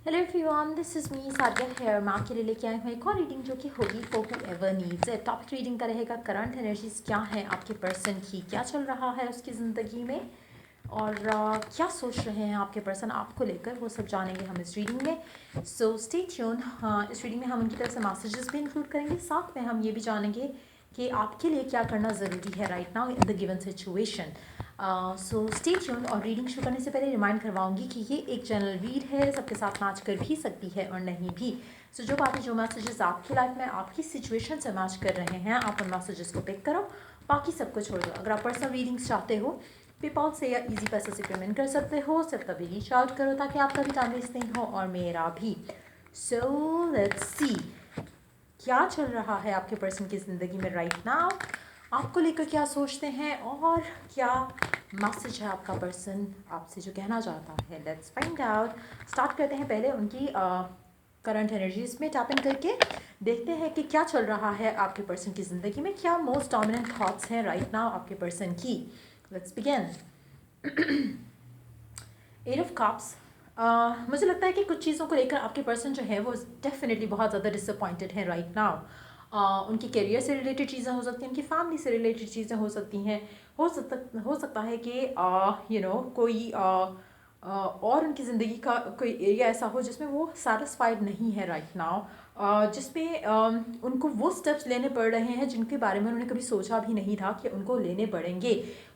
Hello everyone, this is me Sadia here. मैं आपके लिए लेके आई हूँ एक और रीडिंग जो कि होगी for whoever needs it. Topic reading का रहेगा करंट एनर्जीज क्या है आपके पर्सन की, क्या चल रहा है उसकी ज़िंदगी में और क्या सोच रहे हैं आपके पर्सन आपको लेकर, वो सब जानेंगे हम इस रीडिंग में। So stay tune. हाँ, इस रीडिंग में हम उनकी तरफ से मैसेजेस भी इंक्लूड करेंगे, साथ में हम ये भी जानेंगे कि आपके लिए क्या करना ज़रूरी है right now in the given situation. So stay tune. और रीडिंग शुरू करने से पहले रिमाइंड करवाऊंगी कि ये एक जनरल रीड है, सबके साथ मैच कर भी सकती है और नहीं भी। सो जो बातें जो मैसेजेस आपकी लाइफ में आपकी सिचुएशन से मैच कर रहे हैं, आप उन मैसेजेस को पिक करो, बाकी सबको छोड़ दो। अगर आप पर्सनल रीडिंग्स चाहते हो, पेपॉल से या इजी पैसे से पेमेंट कर सकते हो। सिर्फ तभी रीच आउट करो ताकि आपका भी टाइम वेस्ट नहीं हो और मेरा भी। सो लेट्स सी क्या चल रहा है आपके पर्सन की ज़िंदगी में राइट नाउ, आपको लेकर क्या सोचते हैं और क्या मैसेज है आपका पर्सन आपसे जो कहना चाहता है। Let's find out. स्टार्ट करते हैं पहले उनकी करंट एनर्जीज में टैप इन करके देखते हैं कि क्या चल रहा है आपके पर्सन की ज़िंदगी में, क्या मोस्ट डोमिनेंट थॉट्स हैं राइट नाउ आपके पर्सन की। Let's begin. Eight of cups. मुझे लगता है कि कुछ चीज़ों को लेकर आपके पर्सन जो है वो डेफिनेटली बहुत ज़्यादा डिसअपॉइंटेड हैं राइट नाउ। उनकी करियर से रिलेटेड चीज़ें हो सकती हैं, उनकी फैमिली से रिलेटेड चीज़ें हो सकती हैं। हो सकता है कि कोई और उनकी ज़िंदगी का कोई एरिया ऐसा हो जिसमें वो सेटिस्फाइड नहीं है राइट नाउ, जिसमें उनको वो स्टेप्स लेने पड़ रहे हैं जिनके बारे में उन्होंने कभी सोचा भी नहीं था कि उनको लेने पड़ेंगे।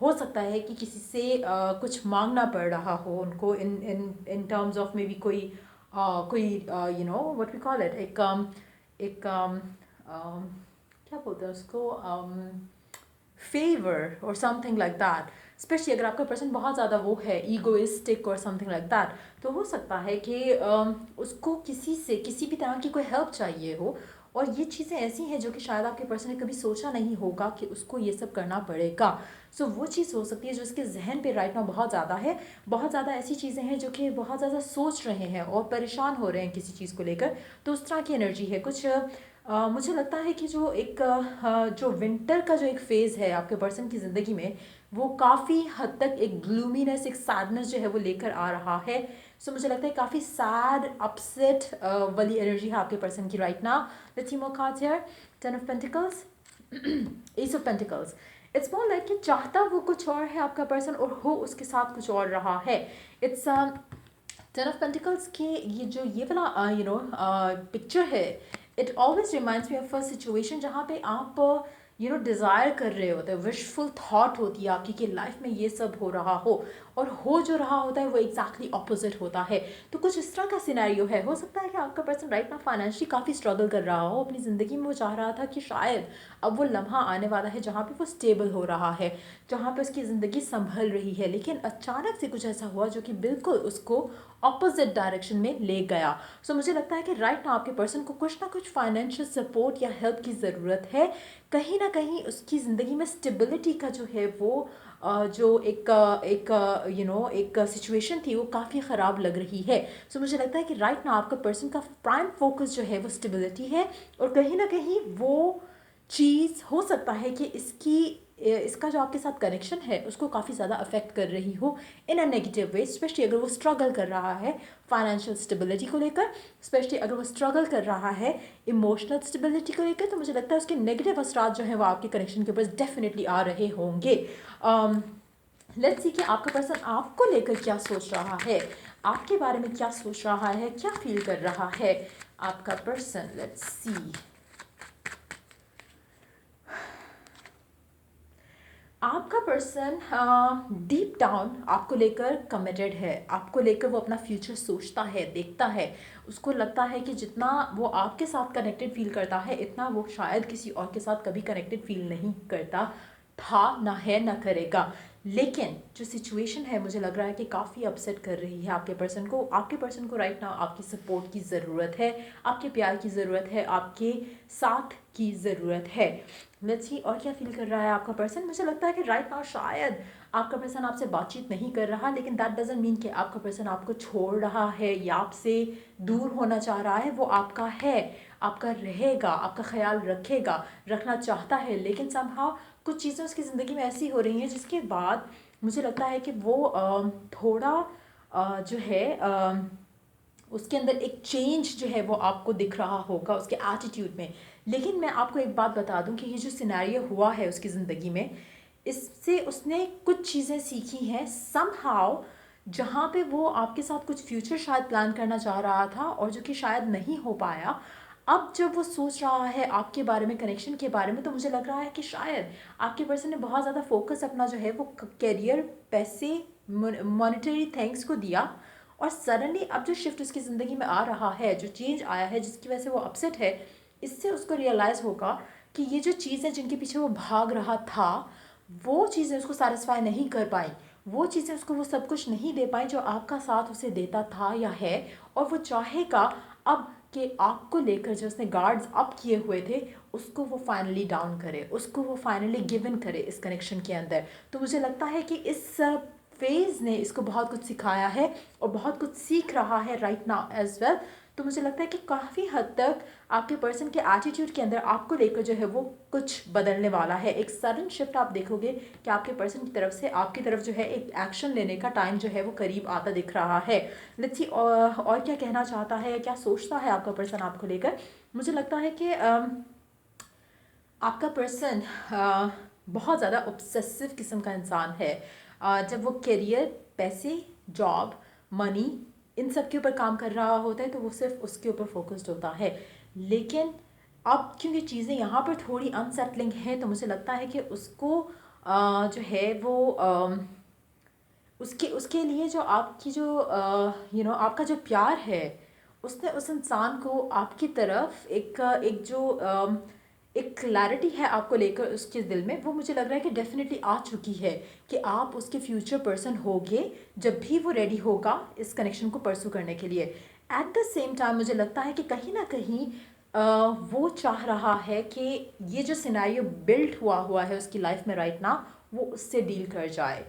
हो सकता है कि किसी से कुछ मांगना पड़ रहा हो उनको in in in terms of maybe कोई व्हाट वी कॉल इट, एक क्या बोलते हैं उसको, फेवर और समथिंग लाइक दैट। स्पेशली अगर आपका पर्सन बहुत ज़्यादा वो है ईगोइस्टिक और समथिंग लाइक दैट, तो हो सकता है कि उसको किसी से किसी भी तरह की कोई हेल्प चाहिए हो। और ये चीज़ें ऐसी हैं जो कि शायद आपके पर्सन ने कभी सोचा नहीं होगा कि उसको ये सब करना पड़ेगा। सो वो चीज़ हो सकती है जो उसके जहन पे राइट नाउ बहुत ज़्यादा है। बहुत ज़्यादा ऐसी चीज़ें हैं जो कि बहुत ज़्यादा सोच रहे हैं और परेशान हो रहे हैं किसी चीज़ को लेकर। तो उस तरह की एनर्जी है कुछ। मुझे लगता है कि जो विंटर का जो एक फ़ेज़ है आपके पर्सन की ज़िंदगी में, वो काफ़ी हद तक एक ग्लूमीनेस, एक सैडनेस जो है वो लेकर आ रहा है। सो मुझे लगता है काफ़ी सैड अपसेट वाली एनर्जी है आपके पर्सन की right now. Let's see more cards here. Ten of pentacles, S of pentacles. It's more like कि चाहता वो कुछ और है आपका पर्सन और हो उसके साथ कुछ और रहा है। इट्स टेन ऑफ पेंटिकल्स के ये वाला पिक्चर है, it always reminds me of a situation जहाँ पे आप डिज़ायर कर रहे होते हैं, विशफुल थॉट होती है आपकी कि लाइफ में ये सब हो रहा हो, और हो जो रहा होता है वो एग्जैक्टली ऑपोजिट होता है। तो कुछ इस तरह का सिनेरियो है। हो सकता है कि आपका पर्सन राइट नाउ फाइनेंशियली काफ़ी स्ट्रगल कर रहा हो अपनी ज़िंदगी में। वो चाह रहा था कि शायद अब वो लम्हा आने वाला है जहाँ पे वो स्टेबल हो रहा है, जहाँ पे उसकी ज़िंदगी संभल रही है, लेकिन अचानक से कुछ ऐसा हुआ जो कि बिल्कुल उसको ऑपोजिट डायरेक्शन में ले गया। सो मुझे लगता है कि राइट नाउ आपके पर्सन को कुछ ना कुछ फाइनेंशियल सपोर्ट या हेल्प की ज़रूरत है। कहीं ना कहीं उसकी ज़िंदगी में स्टेबिलिटी का जो है वो जो एक सिचुएशन थी वो काफ़ी ख़राब लग रही है। सो मुझे लगता है कि राइट नाउ आपका पर्सन का प्राइम फोकस जो है वो स्टेबिलिटी है, और कहीं ना कहीं वो चीज़ हो सकता है कि इसका जो आपके साथ कनेक्शन है उसको काफ़ी ज़्यादा अफेक्ट कर रही हो इन अ नेगेटिव वे। स्पेशली अगर वो स्ट्रगल कर रहा है फाइनेंशियल स्टेबिलिटी को लेकर, स्पेशली अगर वो स्ट्रगल कर रहा है इमोशनल स्टेबिलिटी को लेकर, तो मुझे लगता है उसके नेगेटिव असरात जो हैं वो आपके कनेक्शन के ऊपर डेफिनेटली आ रहे होंगे। लेट्स सी कि आपका पर्सन आपको लेकर क्या सोच रहा है, आपके बारे में क्या सोच रहा है, क्या फील कर रहा है आपका पर्सन। Let's see. आपका पर्सन डीप डाउन आपको लेकर कमिटेड है, आपको लेकर वो अपना फ्यूचर सोचता है, देखता है। उसको लगता है कि जितना वो आपके साथ कनेक्टेड फील करता है, इतना वो शायद किसी और के साथ कभी कनेक्टेड फील नहीं करता था, ना है, ना करेगा। लेकिन जो सिचुएशन है मुझे लग रहा है कि काफ़ी अपसेट कर रही है आपके पर्सन को। आपके पर्सन को राइट नाउ आपकी सपोर्ट की ज़रूरत है, आपके प्यार की ज़रूरत है, आपके साथ की ज़रूरत है। लेट्स सी और क्या फील कर रहा है आपका पर्सन। मुझे लगता है कि राइट नाउ शायद आपका पर्सन आपसे बातचीत नहीं कर रहा, लेकिन दैट डजंट मीन कि आपका पर्सन आपको छोड़ रहा है या आपसे दूर होना चाह रहा है। वो आपका है, आपका रहेगा, आपका ख्याल रखेगा, रखना चाहता है, लेकिन समहाउ कुछ चीज़ें उसकी ज़िंदगी में ऐसी हो रही हैं जिसके बाद मुझे लगता है कि वो थोड़ा जो है उसके अंदर एक चेंज जो है वो आपको दिख रहा होगा उसके एटीट्यूड में। लेकिन मैं आपको एक बात बता दूं कि ये जो सिनेरियो हुआ है उसकी ज़िंदगी में, इससे उसने कुछ चीज़ें सीखी हैं समहाउ, जहाँ पे वो आपके साथ कुछ फ्यूचर शायद प्लान करना चाह रहा था और जो कि शायद नहीं हो पाया। अब जब वो सोच रहा है आपके बारे में, कनेक्शन के बारे में, तो मुझे लग रहा है कि शायद आपके पर्सन ने बहुत ज़्यादा फोकस अपना जो है वो करियर, पैसे, मॉनेटरी थिंग्स को दिया। और सडनली अब जो शिफ्ट उसकी ज़िंदगी में आ रहा है, जो चेंज आया है जिसकी वजह से वो अपसेट है, इससे उसको रियलाइज़ होगा कि ये जो चीज़ें जिनके पीछे वो भाग रहा था, वो चीज़ें उसको सेटिस्फाई नहीं कर पाई, वो चीज़ें उसको वो सब कुछ नहीं दे पाई जो आपका साथ उसे देता था या है। और वो चाहेगा अब कि आपको लेकर जो उसने गार्ड्स अप किए हुए थे उसको वो फाइनली डाउन करे, उसको वो फाइनली गिव इन करे इस कनेक्शन के अंदर। तो मुझे लगता है कि इस फेज़ ने इसको बहुत कुछ सिखाया है और बहुत कुछ सीख रहा है राइट नाउ एज वेल। तो मुझे लगता है कि काफ़ी हद तक आपके पर्सन के एटीट्यूड के अंदर आपको लेकर जो है वो कुछ बदलने वाला है। एक सडन शिफ्ट आप देखोगे कि आपके पर्सन की तरफ से आपकी तरफ जो है एक एक्शन लेने का टाइम जो है वो करीब आता दिख रहा है। लेट्स सी और क्या कहना चाहता है, क्या सोचता है आपका पर्सन आपको लेकर। मुझे लगता है कि आपका पर्सन बहुत ज़्यादा ऑब्सेसिव किस्म का इंसान है। जब वो करियर, पैसे, जॉब, मनी, इन सब के ऊपर काम कर रहा होता है तो वो सिर्फ उसके ऊपर फोकस्ड होता है। लेकिन अब क्योंकि चीज़ें यहाँ पर थोड़ी अनसेटलिंग हैं तो मुझे लगता है कि उसको जो है वो उसके उसके लिए जो आपकी जो आपका जो प्यार है, उसने उस इंसान को आपकी तरफ एक जो एक क्लैरिटी है आपको लेकर उसके दिल में, वो मुझे लग रहा है कि डेफिनेटली आ चुकी है कि आप उसके फ्यूचर पर्सन होगे जब भी वो रेडी होगा इस कनेक्शन को परसू करने के लिए। एट द सेम टाइम मुझे लगता है कि कहीं ना कहीं वो चाह रहा है कि ये जो सिनेरियो बिल्ड हुआ है उसकी लाइफ में राइट ना, वो उससे डील कर जाए,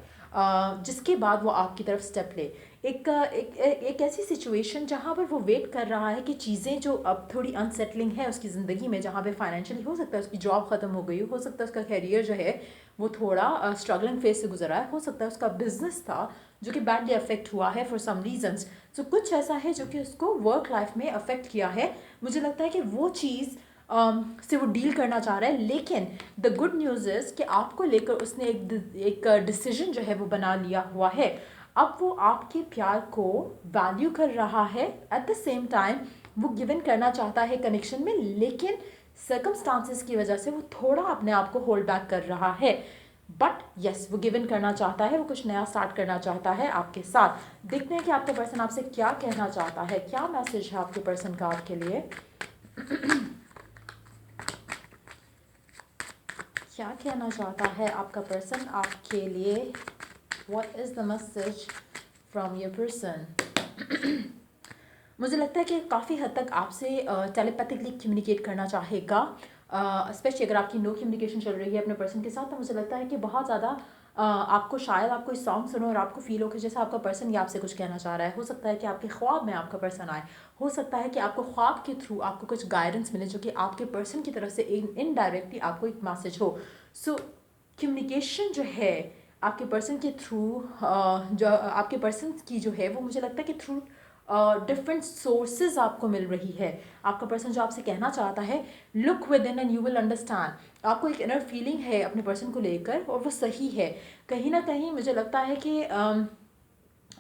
जिसके बाद वो आपकी तरफ स्टेप ले। एक ऐसी सिचुएशन जहाँ पर वो वेट कर रहा है कि चीज़ें जो अब थोड़ी अनसेटलिंग है उसकी ज़िंदगी में, जहाँ पे फाइनेंशियली हो सकता है उसकी जॉब ख़त्म हो गई हो सकता है उसका करियर जो है वो थोड़ा स्ट्रगलिंग फेज से गुजरा है, हो सकता है उसका बिजनेस था जो कि बैडली अफेक्ट हुआ है फॉर सम रीजंस। तो कुछ ऐसा है जो कि उसको वर्क लाइफ में अफेक्ट किया है। मुझे लगता है कि वो चीज़ से वो डील करना चाह रहा है। लेकिन द गुड न्यूज़ इज़ कि आपको लेकर उसने एक डिसीजन जो है वो बना लिया हुआ है। अब वो आपके प्यार को वैल्यू कर रहा है, एट द सेम टाइम वो गिवन करना चाहता है कनेक्शन में, लेकिन सर्कमस्टांसेस की वजह से वो थोड़ा अपने आप को होल्ड बैक कर रहा है। बट यस, वो गिवन करना चाहता है, वो कुछ नया स्टार्ट करना चाहता है आपके साथ। देखते हैं कि आपका पर्सन आपसे क्या कहना चाहता है, क्या मैसेज है आपके पर्सन का आपके लिए। क्या कहना चाहता है आपका पर्सन आपके लिए, what is the message from your person. मुझे लगता है कि काफ़ी हद तक आपसे टेलीपैथिकली कम्युनिकेट करना चाहेगा, स्पेशली अगर आपकी नो कम्युनिकेशन चल रही है अपने पर्सन के साथ। तो मुझे लगता है कि बहुत ज़्यादा आपको शायद आप कोई सॉन्ग सुनो और आपको फील हो कि जैसे आपका पर्सन ये आपसे कुछ कहना चाह रहा है। हो सकता है कि आपके ख्वाब में आपका पर्सन आए, हो सकता है कि आपको ख्वाब के थ्रू आपको कुछ गाइडेंस मिले जो कि आपके पर्सन की तरफ से इनडायरेक्टली आपको एक मैसेज हो। सो कम्युनिकेशन जो है आपके पर्सन के थ्रू, जो आपके पर्सन की जो है वो मुझे लगता है कि थ्रू डिफरेंट सोर्सेज आपको मिल रही है। आपका पर्सन जो आपसे कहना चाहता है, look with in and you will understand. आपको एक इनर फीलिंग है अपने पर्सन को लेकर और वो सही है। कहीं ना कहीं मुझे लगता है कि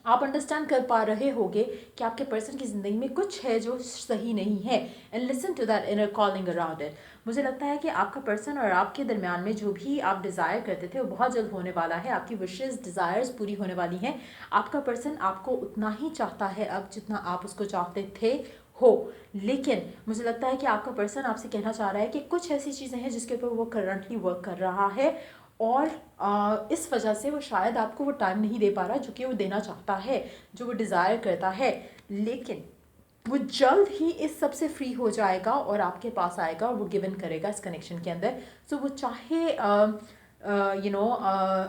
आप अंडरस्टैंड कर पा रहे होगे कि आपके पर्सन की ज़िंदगी में कुछ है जो सही नहीं है, and listen to that inner calling around it. मुझे लगता है कि आपका पर्सन और आपके दरमियान में जो भी आप डिज़ायर करते थे वो बहुत जल्द होने वाला है। आपकी विशेज़ डिज़ायर्स पूरी होने वाली हैं। आपका पर्सन आपको उतना ही चाहता है अब जितना आप उसको चाहते थे हो। लेकिन मुझे लगता है कि आपका पर्सन आपसे कहना चाह रहा है कि कुछ ऐसी चीज़ें हैं जिसके ऊपर वो करंटली वर्क कर रहा है और इस वजह से वो शायद आपको वो टाइम नहीं दे पा रहा जो कि वो देना चाहता है, जो वो डिज़ायर करता है। लेकिन वो जल्द ही इस सब से फ्री हो जाएगा और आपके पास आएगा और वो गिवन करेगा इस कनेक्शन के अंदर। सो वो चाहे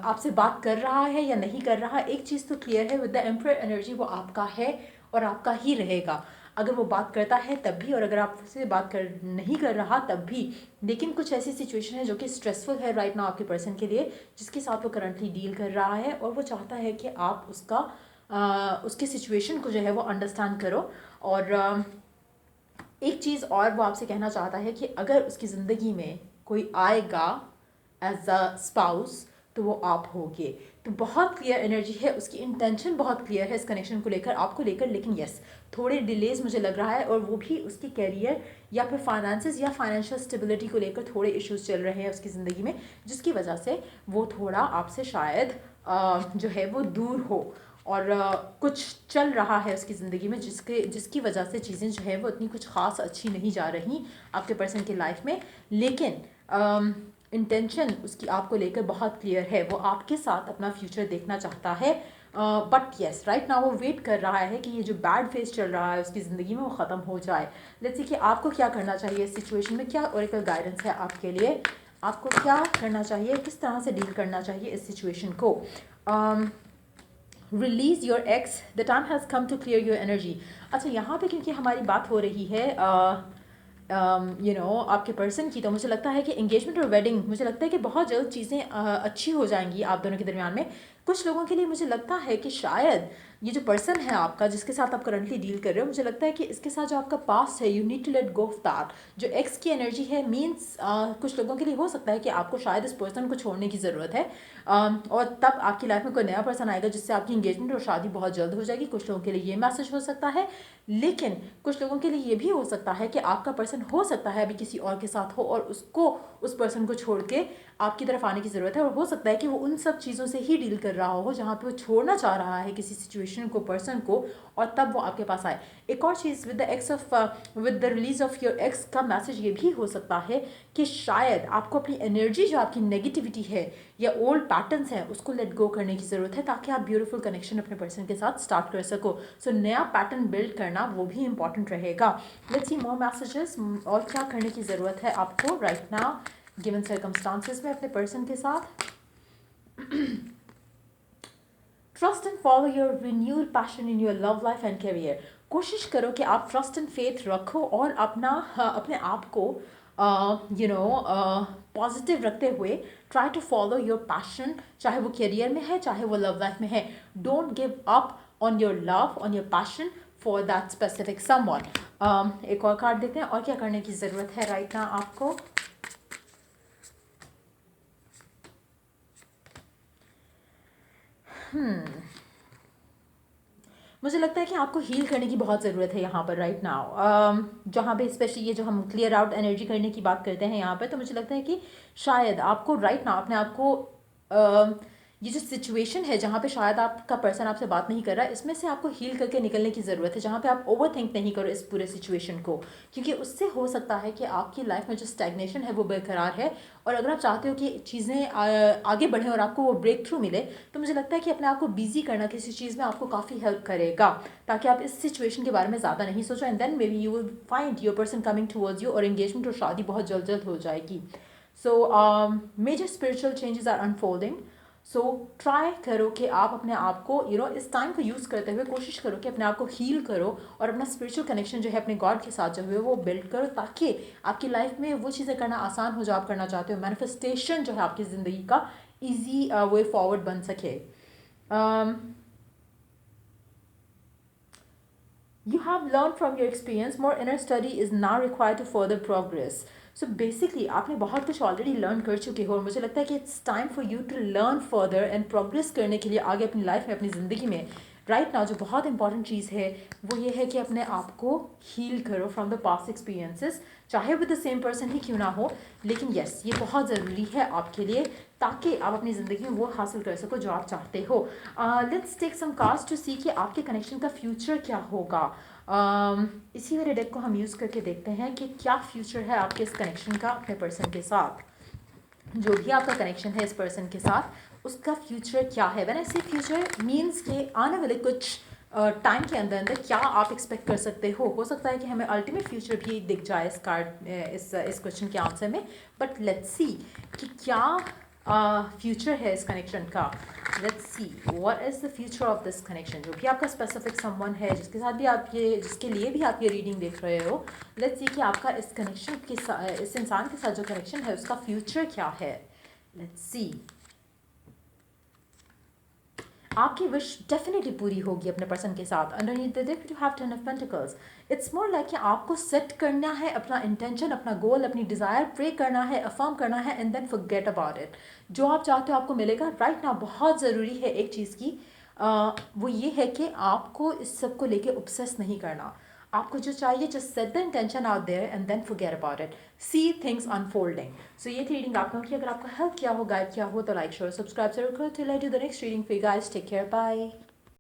आपसे बात कर रहा है या नहीं कर रहा, एक चीज़ तो क्लियर है, विद द एम्परर एनर्जी वो आपका है और आपका ही रहेगा। अगर वो बात करता है तब भी और अगर आपसे बात कर नहीं कर रहा तब भी। लेकिन कुछ ऐसी सिचुएशन है जो कि स्ट्रेसफुल है राइट नाउ आपके पर्सन के लिए, जिसके साथ वो करंटली डील कर रहा है और वो चाहता है कि आप उसका उसके सिचुएशन को जो है वो अंडरस्टैंड करो। और एक चीज़ और वो आपसे कहना चाहता है कि अगर उसकी ज़िंदगी में कोई आएगा एज अ स्पाउस तो वो आप होगे। तो बहुत क्लियर एनर्जी है, उसकी इंटेंशन बहुत क्लियर है इस कनेक्शन को लेकर, आपको लेकर। लेकिन यस, थोड़े डिलेज मुझे लग रहा है, और वो भी उसके कैरियर या फिर फाइनेंसेस या फाइनेंशियल स्टेबिलिटी को लेकर थोड़े इश्यूज चल रहे हैं उसकी ज़िंदगी में, जिसकी वजह से वो थोड़ा आपसे शायद जो है वो दूर हो। और कुछ चल रहा है उसकी ज़िंदगी में जिसकी वजह से चीज़ें जो है वो इतनी कुछ ख़ास अच्छी नहीं जा रही आपके पर्सन की लाइफ में। लेकिन इंटेंशन उसकी आपको लेकर बहुत क्लियर है, वो आपके साथ अपना फ्यूचर देखना चाहता है। बट येस, राइट नाउ वो वेट कर रहा है कि ये जो बैड फेज चल रहा है उसकी ज़िंदगी में वो ख़त्म हो जाए। लेट्स सी कि आपको क्या करना चाहिए इस सिचुएशन में, क्या ओरेकल गाइडेंस है आपके लिए, आपको क्या करना चाहिए, किस तरह से डील करना चाहिए इस सिचुएशन को। Release your ex, the time has come to clear your energy. अच्छा, यहाँ पे क्योंकि हमारी बात हो रही है आपके पर्सन की, तो मुझे लगता है कि एंगेजमेंट और वेडिंग, मुझे लगता है कि बहुत जल्द चीज़ें अच्छी हो जाएंगी आप दोनों के दरमियान में। कुछ लोगों के लिए मुझे लगता है कि शायद ये जो पर्सन है आपका जिसके साथ आप करंटली डील कर रहे हो, मुझे लगता है कि इसके साथ जो आपका पास्ट है, you need to let go of that. जो एक्स की एनर्जी है मीन्स कुछ लोगों के लिए हो सकता है कि आपको शायद इस पर्सन को छोड़ने की ज़रूरत है, और तब आपकी लाइफ में कोई नया पर्सन आएगा जिससे आपकी इंगेजमेंट और शादी बहुत जल्द हो जाएगी। कुछ लोगों के लिए ये मैसेज हो सकता है, लेकिन कुछ लोगों के लिए ये भी हो सकता है कि आपका पर्सन हो सकता है अभी किसी और के साथ हो और उसको उस पर्सन को छोड़ के आपकी तरफ आने की ज़रूरत है। और हो सकता है कि वो उन सब चीज़ों से ही डील कर रहा हो जहाँ पे वो छोड़ना चाह रहा है किसी सिचुएशन को, पर्सन को, और तब वो आपके पास आए। एक और चीज़, with the release of your ex का मैसेज ये भी हो सकता है कि शायद आपको अपनी एनर्जी, जो आपकी नेगेटिविटी है या ओल्ड पैटर्न्स हैं, उसको लेट गो करने की ज़रूरत है, ताकि आप ब्यूटीफुल कनेक्शन अपने पर्सन के साथ स्टार्ट कर सको। सो नया पैटर्न बिल्ड करना वो भी इंपॉर्टेंट रहेगा। लेट्स सी मोर मैसेजेस, और क्या करने की ज़रूरत है आपको राइट नाउ गिवन सर्कमस्टांसेस में अपने पर्सन के साथ। Trust and follow your renewed passion in your love life and career. कोशिश करो कि आप ट्रस्ट एंड फेथ रखो और अपने आप को पॉजिटिव रखते हुए try to follow your passion, चाहे वो करियर में है चाहे वो लव लाइफ में है। Don't give up on your love, on your passion for that specific someone. एक और कार्ड देते हैं, और क्या करने की ज़रूरत है राइट नाउ आपको। मुझे लगता है कि आपको हील करने की बहुत ज़रूरत है यहाँ पर राइट नाउ, जहाँ पे स्पेशली ये जो हम क्लियर आउट एनर्जी करने की बात करते हैं यहाँ पर, तो मुझे लगता है कि शायद आपको राइट नाउ अपने आप को ये जो सिचुएशन है जहाँ पे शायद आपका पर्सन आपसे बात नहीं कर रहा है, इसमें से आपको हील करके निकलने की ज़रूरत है, जहाँ पे आप ओवर थिंक नहीं करो इस पूरे सिचुएशन को, क्योंकि उससे हो सकता है कि आपकी लाइफ में जो स्टैग्नेशन है वो बरकरार है। और अगर आप चाहते हो कि चीज़ें आगे बढ़ें और आपको वो ब्रेक थ्रू मिले, तो मुझे लगता है कि अपने आप को बिजी करना किसी चीज़ में आपको काफ़ी हेल्प करेगा, ताकि आप इस सिचुएशन के बारे में ज़्यादा नहीं सोचो, and then maybe you will find your person coming towards you, और एंगेजमेंट और शादी बहुत जल्द जल्द हो जाएगी। So major spiritual changes are unfolding. So try करो कि आप अपने आप को इस टाइम को यूज़ करते हुए कोशिश करो कि अपने आप को हील करो और अपना स्पिरिचुअल कनेक्शन जो है अपने गॉड के साथ जो है वो बिल्ड करो, ताकि आपकी लाइफ में वो चीज़ें करना आसान हो जो आप करना चाहते हो। मैनिफेस्टेशन जो है आपकी ज़िंदगी का ईजी वे फॉरवर्ड बन सके। You have learned from your experience, more inner study is now required to further progress. So basically आपने बहुत कुछ ऑलरेडी लर्न कर चुके हो, और मुझे लगता है कि it's time for you to learn further and progress करने के लिए आगे अपनी लाइफ में, अपनी ज़िंदगी में। राइट नाउ जो बहुत इंपॉर्टेंट चीज़ है वो ये है कि अपने आप को हील करो फ्रॉम द पास्ट एक्सपीरियंसेस, चाहे विद द सेम पर्सन ही क्यों ना हो। लेकिन येस, ये बहुत ज़रूरी है आपके लिए, ताकि आप अपनी ज़िंदगी में वो हासिल कर सको जो आप चाहते हो। Let's take some cards to see कि आपके कनेक्शन का फ्यूचर क्या होगा। इसी वाले डेक को हम यूज़ करके देखते हैं कि क्या फ्यूचर है आपके इस कनेक्शन का अपने पर्सन के साथ। जो भी आपका कनेक्शन है इस पर्सन के साथ, उसका फ्यूचर क्या है। व्हेन आई से फ्यूचर मीन्स कि आने वाले कुछ टाइम के अंदर अंदर क्या आप एक्सपेक्ट कर सकते हो सकता है कि हमें अल्टीमेट फ्यूचर भी दिख जाए इस कार्ड इस क्वेश्चन के आंसर में, बट लेट्स सी कि क्या फ्यूचर है इस कनेक्शन का। Let's see what is the future of this connection. जो भी आपका स्पेसिफिक समवन है जिसके साथ भी आप ये जिसके लिए भी आप ये रीडिंग देख रहे हो, लेट्स सी कि आपका इस कनेक्शन के साथ, इस इंसान के साथ जो कनेक्शन है उसका फ्यूचर क्या है। Let's see. आपकी विश डेफिनेटली पूरी होगी अपने पर्सन के साथ। Underneath the deck you have 10 of pentacles. It's more like कि आपको सेट करना है अपना इंटेंशन, अपना गोल, अपनी डिज़ायर, प्रे करना है, अफर्म करना है, and then forget about it. जो आप चाहते हो आपको मिलेगा। राइट नाउ बहुत ज़रूरी है एक चीज़ की, वो ये है कि आपको इस सब को लेके ऑब्सेस नहीं करना। आपको जो चाहिए just set the intention out there and then forget about it, see things unfolding. So ये थी रीडिंग आप लोगों की। अगर आपको हेल्प किया हो, गाइड किया हो, तो लाइक शेयर सब्सक्राइब जरूर करो। Till I do the next reading for you guys, take care, bye.